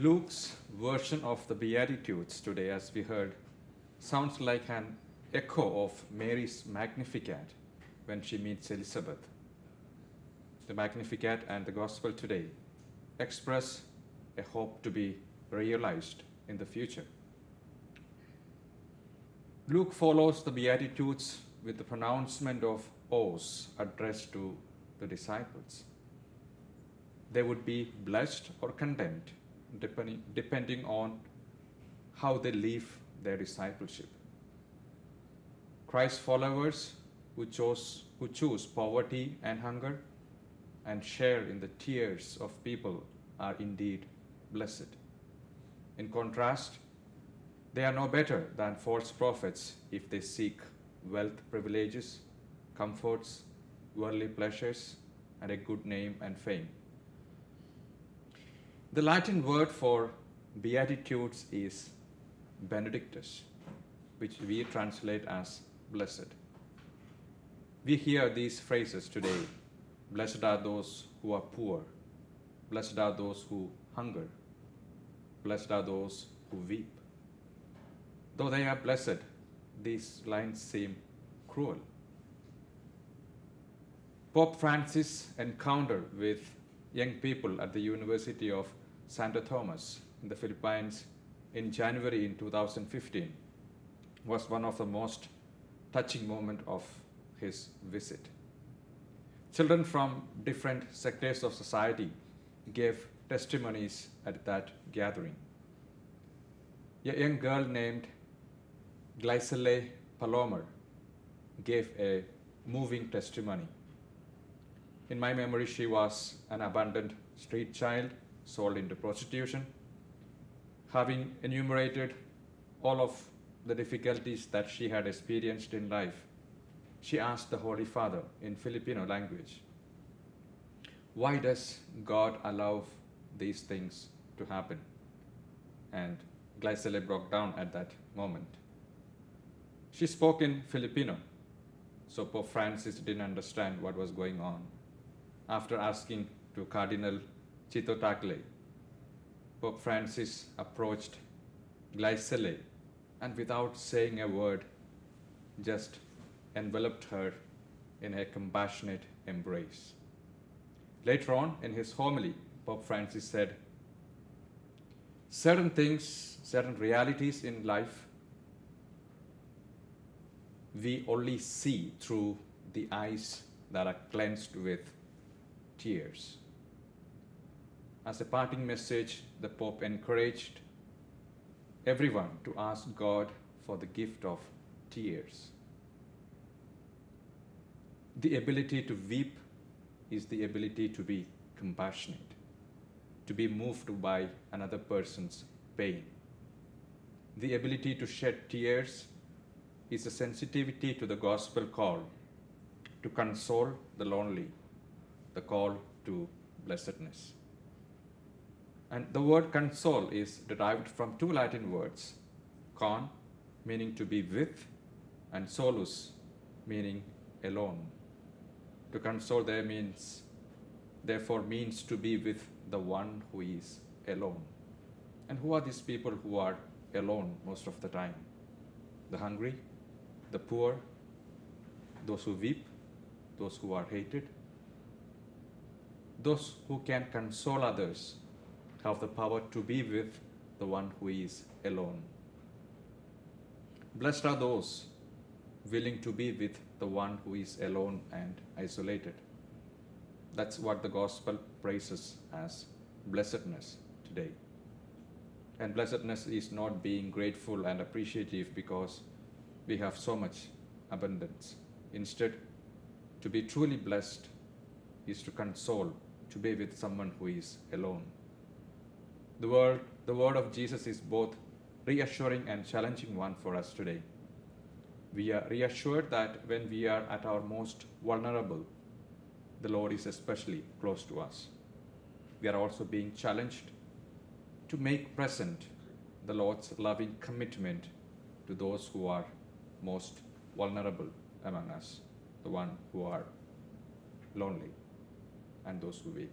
Luke's version of the Beatitudes today, as we heard, sounds like an echo of Mary's Magnificat when she meets Elizabeth. The Magnificat and the Gospel today express a hope to be realized in the future. Luke follows the Beatitudes with the pronouncement of oaths addressed to the disciples. They would be blessed or condemned depending on how they live their discipleship. Christ's followers who choose poverty and hunger and share in the tears of people are indeed blessed. In contrast, they are no better than false prophets if they seek wealth, privileges, comforts, worldly pleasures, and a good name and fame. The Latin word for Beatitudes is benedictus, which we translate as blessed. We hear these phrases today: blessed are those who are poor, blessed are those who hunger, blessed are those who weep. Though they are blessed, these lines seem cruel. Pope Francis' encounter with young people at the University of Santo Thomas in the Philippines in January in 2015 was one of the most touching moments of his visit. Children from different sectors of society gave testimonies at that gathering. A young girl named Glycele Palomer gave a moving testimony. In my memory, she was an abandoned street child sold into prostitution. Having enumerated all of the difficulties that she had experienced in life, she asked the Holy Father in Filipino language, "Why does God allow these things to happen?" And Glycele broke down at that moment. She spoke in Filipino, so Pope Francis didn't understand what was going on. After asking to Cardinal Chito Tagle, Pope Francis approached Glycele and without saying a word, just enveloped her in a compassionate embrace. Later on in his homily, Pope Francis said, certain things, certain realities in life, we only see through the eyes that are cleansed with tears. As a parting message, the Pope encouraged everyone to ask God for the gift of tears. The ability to weep is the ability to be compassionate, to be moved by another person's pain. The ability to shed tears is a sensitivity to the gospel call to console the lonely, the call to blessedness. And the word console is derived from two Latin words, con, meaning to be with, and solus, meaning alone. To console therefore means to be with the one who is alone. And who are these people who are alone most of the time? The hungry, the poor, those who weep, those who are hated. Those who can console others have the power to be with the one who is alone. Blessed are those willing to be with the one who is alone and isolated. That's what the gospel praises as blessedness today. And blessedness is not being grateful and appreciative because we have so much abundance. Instead, to be truly blessed is to console, to be with someone who is alone. The word of Jesus is both reassuring and challenging one for us today. We are reassured that when we are at our most vulnerable, the Lord is especially close to us. We are also being challenged to make present the Lord's loving commitment to those who are most vulnerable among us, the one who are lonely and those who weep.